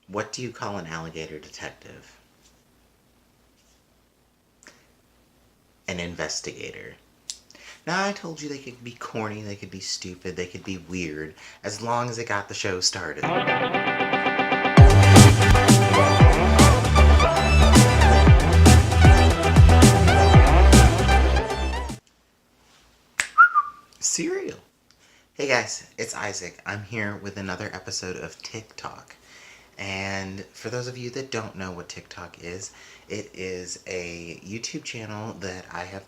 What do you call an alligator detective? An investigator. Now, I told you they could be corny, they could be stupid, they could be weird, as long as it got the show started. Cereal. Hey guys, it's Isaac. I'm here with another episode of TikTok. And for those of you that don't know what TikTok is, it is a YouTube channel that I have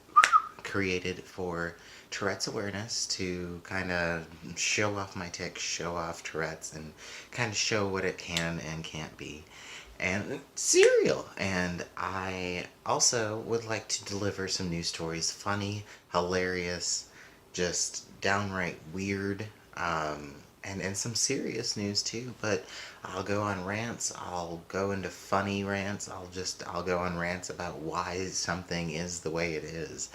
created for Tourette's awareness to kind of show off my tics, show off Tourette's, and kind of show what it can and can't be. And cereal. And I also would like to deliver some news stories, funny, hilarious, just downright weird, and some serious news too. But I'll go on rants, I'll go into funny rants, I'll go on rants about why something is the way it is.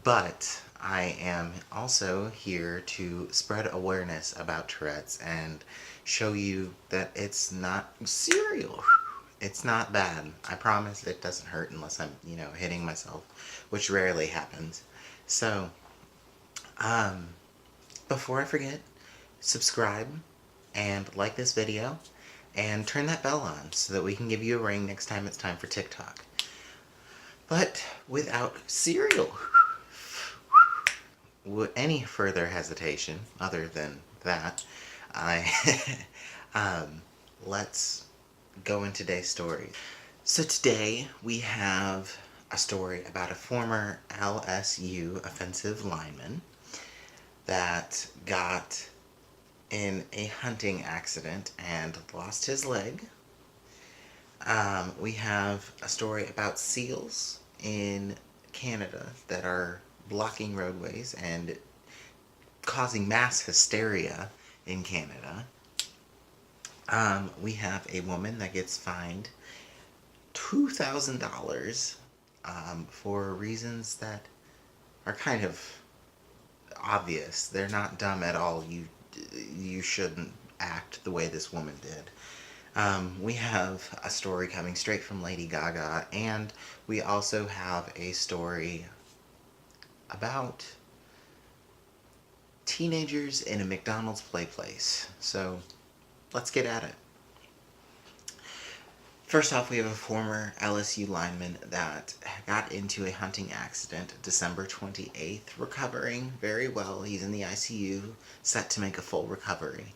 But I am also here to spread awareness about Tourette's and show you that it's not cereal. It's not bad. I promise it doesn't hurt unless I'm, hitting myself, which rarely happens. So, before I forget, subscribe and like this video and turn that bell on so that we can give you a ring next time it's time for TikTok. But without cereal, any further hesitation other than that, I let's go in today's story. So today we have a story about a former LSU offensive lineman that got in a hunting accident and lost his leg. We have a story about seals in Canada that are blocking roadways and causing mass hysteria in Canada. We have a woman that gets fined $2,000 for reasons that are kind of obvious. They're not dumb at all. You shouldn't act the way this woman did. We have a story coming straight from Lady Gaga, and we also have a story about teenagers in a McDonald's Playplace. So let's get at it. First off, we have a former LSU lineman that got into a hunting accident December 28th, recovering very well. He's in the ICU, set to make a full recovery.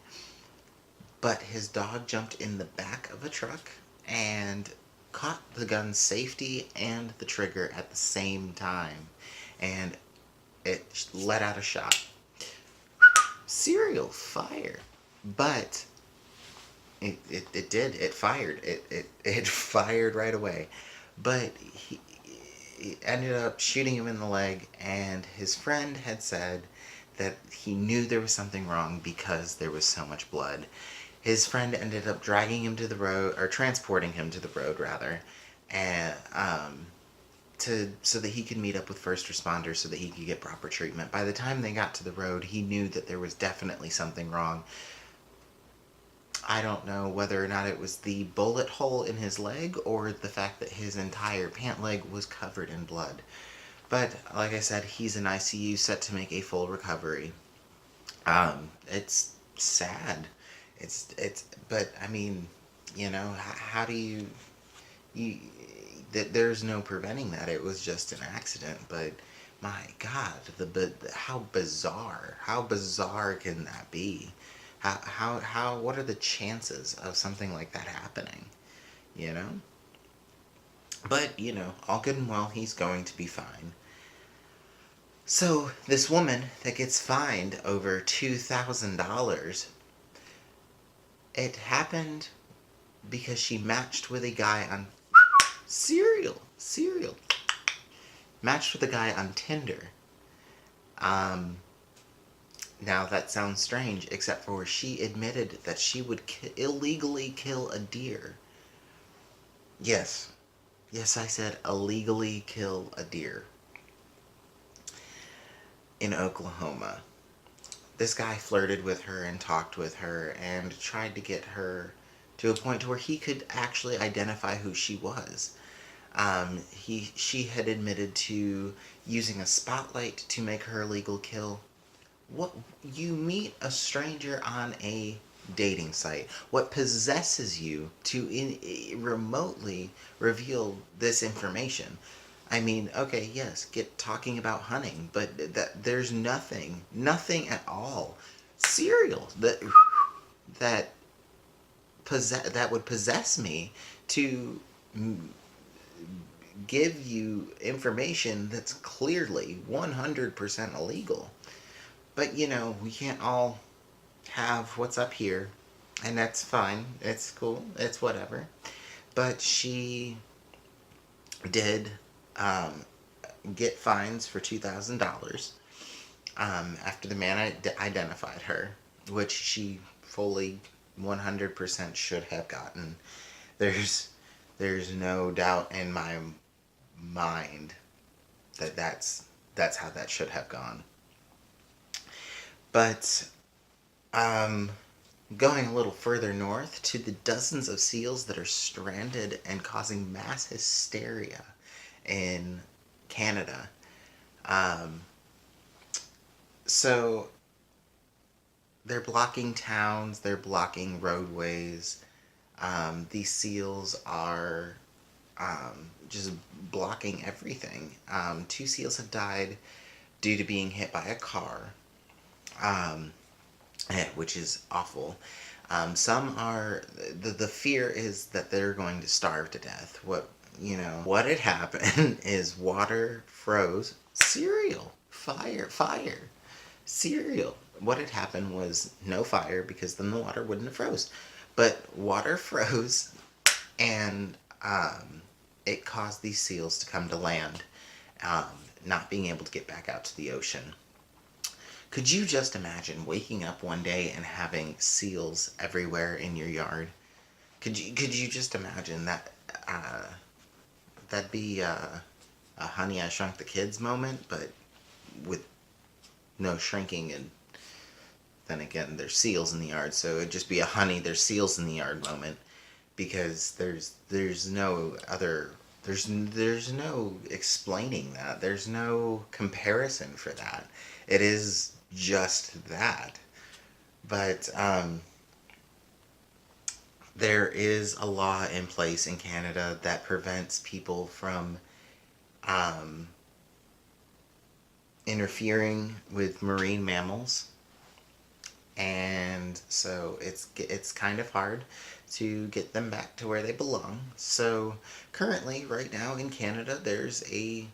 But his dog jumped in the back of a truck and caught the gun's safety and the trigger at the same time. And it let out a shot. Serial fire. But it did. It fired. It fired right away. But he ended up shooting him in the leg, and his friend had said that he knew there was something wrong because there was so much blood. His friend ended up dragging him to the road, or transporting him to the road rather, and so that he could meet up with first responders so that he could get proper treatment. By the time they got to the road, he knew that there was definitely something wrong. I don't know whether or not it was the bullet hole in his leg or the fact that his entire pant leg was covered in blood. But like I said, he's in ICU, set to make a full recovery. It's sad. But I mean, how do there's no preventing that. It was just an accident, but my God, how bizarre can that be? What are the chances of something like that happening? You know? But, all good and well, he's going to be fine. So, this woman that gets fined over $2,000, it happened because she matched with a guy on Cereal. Matched with a guy on Tinder. Now that sounds strange, except for she admitted that she would illegally kill a deer. Yes, I said illegally kill a deer. In Oklahoma. This guy flirted with her and talked with her and tried to get her to a point to where he could actually identify who she was. She had admitted to using a spotlight to make her illegal kill. What, you meet a stranger on a dating site? What possesses you to remotely reveal this information? I mean, okay, yes, get talking about hunting, but there's nothing at all serial that that would possess me to give you information that's clearly 100% illegal. But we can't all have what's up here, and that's fine. It's cool. It's whatever. But she did get fines for $2,000 after the man identified her, which she fully 100% should have gotten. There's no doubt in my mind that that's how that should have gone. But going a little further north to the dozens of seals that are stranded and causing mass hysteria in Canada. So they're blocking towns, they're blocking roadways. These seals are just blocking everything. 2 seals have died due to being hit by a car, which is awful. Some are, the fear is that they're going to starve to death. What had happened is water froze. Fire. Cereal. What had happened was no fire, because then the water wouldn't have froze. But water froze, and it caused these seals to come to land, not being able to get back out to the ocean. Could you just imagine waking up one day and having seals everywhere in your yard? Could you just imagine that? That'd be a Honey, I Shrunk the Kids moment, but with no shrinking, and then again, there's seals in the yard, so it'd just be a Honey, there's seals in the yard moment, because there's no other, there's no explaining that. There's no comparison for that. It is just that. But there is a law in place in Canada that prevents people from interfering with marine mammals, and so it's kind of hard to get them back to where they belong. So currently, right now in Canada, there's a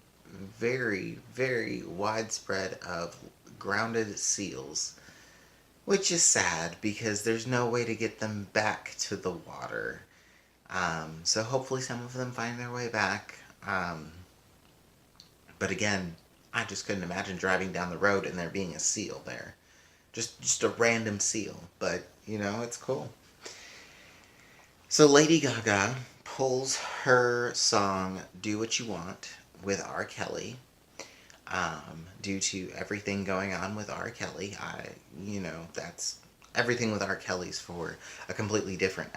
very, very widespread of grounded seals, which is sad because there's no way to get them back to the water. So hopefully some of them find their way back. But again, I just couldn't imagine driving down the road and there being a seal there. Just a random seal. But, it's cool. So Lady Gaga pulls her song Do What You Want with R. Kelly. Due to everything going on with R. Kelly, that's everything with R. Kelly's for a completely different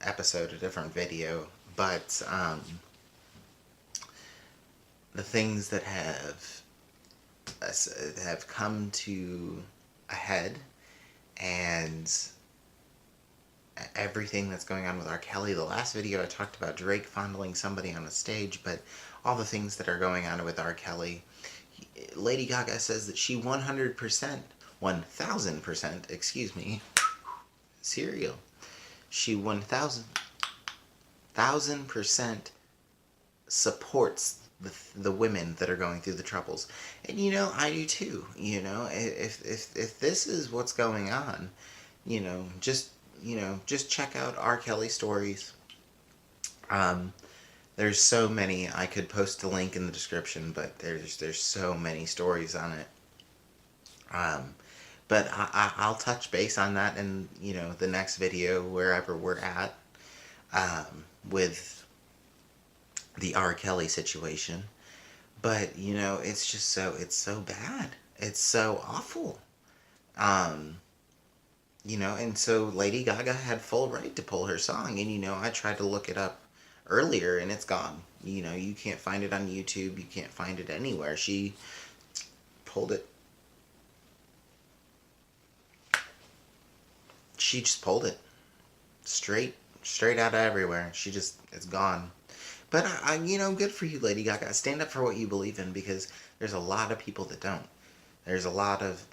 episode, a different video. But the things that have come to a head, and everything that's going on with R. Kelly. The last video I talked about Drake fondling somebody on a stage, but all the things that are going on with R. Kelly. Lady Gaga says that she 1000%, cereal. She 1000% supports the women that are going through the troubles. And I do too. If this is what's going on, just check out R. Kelly stories. There's so many. I could post a link in the description, but there's so many stories on it. But I'll touch base on that in the next video, wherever we're at, with the R. Kelly situation. But it's just it's so bad. It's so awful. And so Lady Gaga had full right to pull her song. And, I tried to look it up earlier and it's gone. You can't find it on YouTube. You can't find it anywhere. She pulled it. She just pulled it straight out of everywhere. It's gone. But good for you, Lady Gaga. Stand up for what you believe in, because there's a lot of people that don't. There's a lot of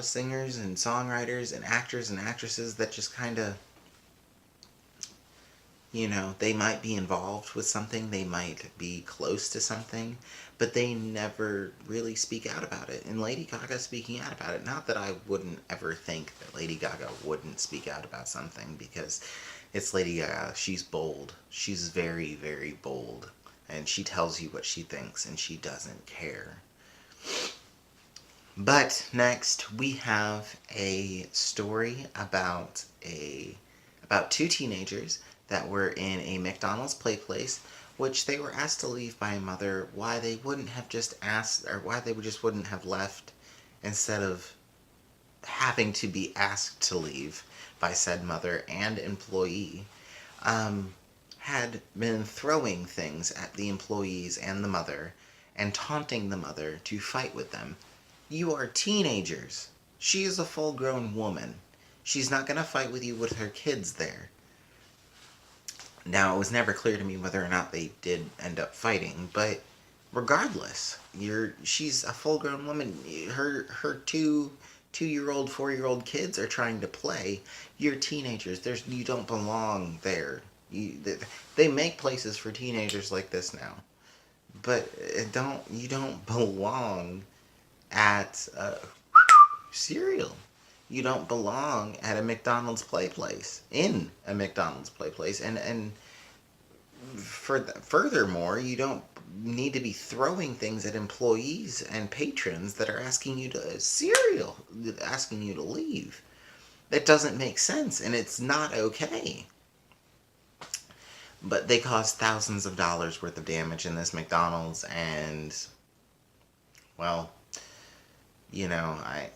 singers and songwriters and actors and actresses that just kind of, they might be involved with something, they might be close to something, but they never really speak out about it. And Lady Gaga speaking out about it, not that I wouldn't ever think that Lady Gaga wouldn't speak out about something, because it's Lady Gaga. She's bold. She's very, very bold. And she tells you what she thinks, and she doesn't care. But next we have a story about two teenagers that were in a McDonald's Playplace, which they were asked to leave by a mother. Why they wouldn't have just asked, or why they just wouldn't have left instead of having to be asked to leave by said mother and employee, had been throwing things at the employees and the mother and taunting the mother to fight with them. You are teenagers. She is a full-grown woman. She's not going to fight with you with her kids there. Now, it was never clear to me whether or not they did end up fighting, but regardless, she's a full-grown woman. Her two-year-old, 4-year-old kids are trying to play. You're teenagers. You don't belong there. They make places for teenagers like this now, but you don't belong at cereal. You don't belong at a McDonald's Playplace, in a McDonald's Playplace, and furthermore, you don't need to be throwing things at employees and patrons that are asking you to leave. That doesn't make sense, and it's not okay. But they caused thousands of dollars worth of damage in this McDonald's, and, well, I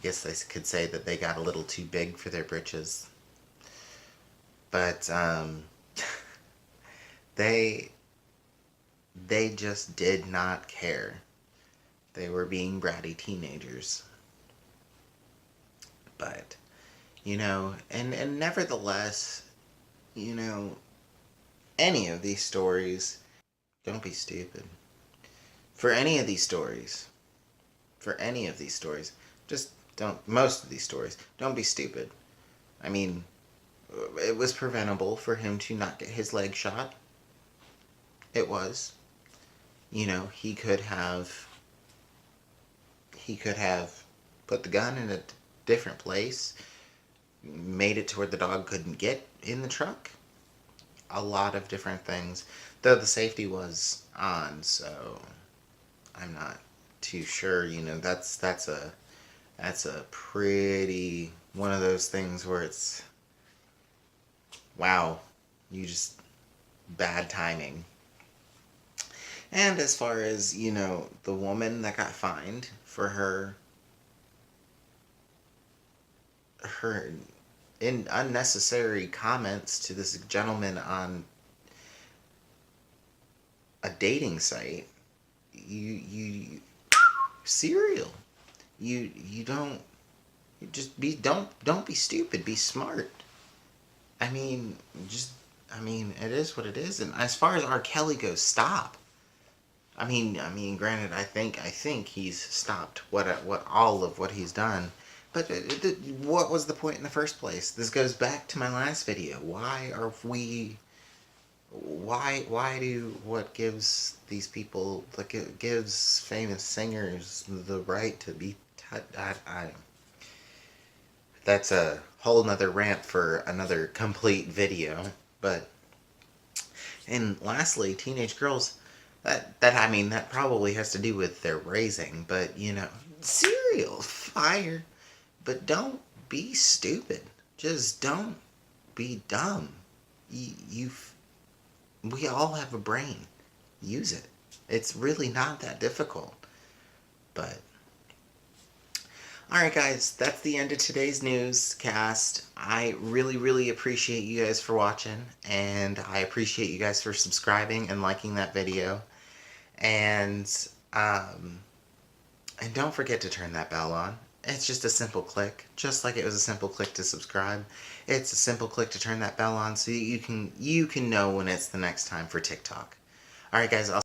guess they could say that they got a little too big for their britches. But they just did not care. They were being bratty teenagers. But, and nevertheless, any of these stories, don't be stupid. For any of these stories, just most of these stories, don't be stupid. I mean, it was preventable for him to not get his leg shot. It was. He could have put the gun in a different place, made it to where the dog couldn't get in the truck. A lot of different things. Though the safety was on, so I'm not too sure. That's a pretty one of those things where it's, wow, bad timing. And as far as, the woman that got fined for her unnecessary comments to this gentleman on a dating site, you cereal. Don't be stupid, be smart. I mean, it is what it is. And as far as R. Kelly goes, stop. I mean, granted, I think he's stopped what all of what he's done. But what was the point in the first place? This goes back to my last video. Why do what gives these people, like, it gives famous singers the right to be that's a whole nother rant for another complete video. But, and lastly, teenage girls, that probably has to do with their raising, but, cereal, fire, but don't be stupid. Just don't be dumb. We all have a brain. Use it. It's really not that difficult. But Alright guys, that's the end of today's newscast. I really appreciate you guys for watching, and I appreciate you guys for subscribing and liking that video. And don't forget to turn that bell on. It's just a simple click, just like it was a simple click to subscribe. It's a simple click to turn that bell on so you can know when it's the next time for TikTok. Alright guys, I'll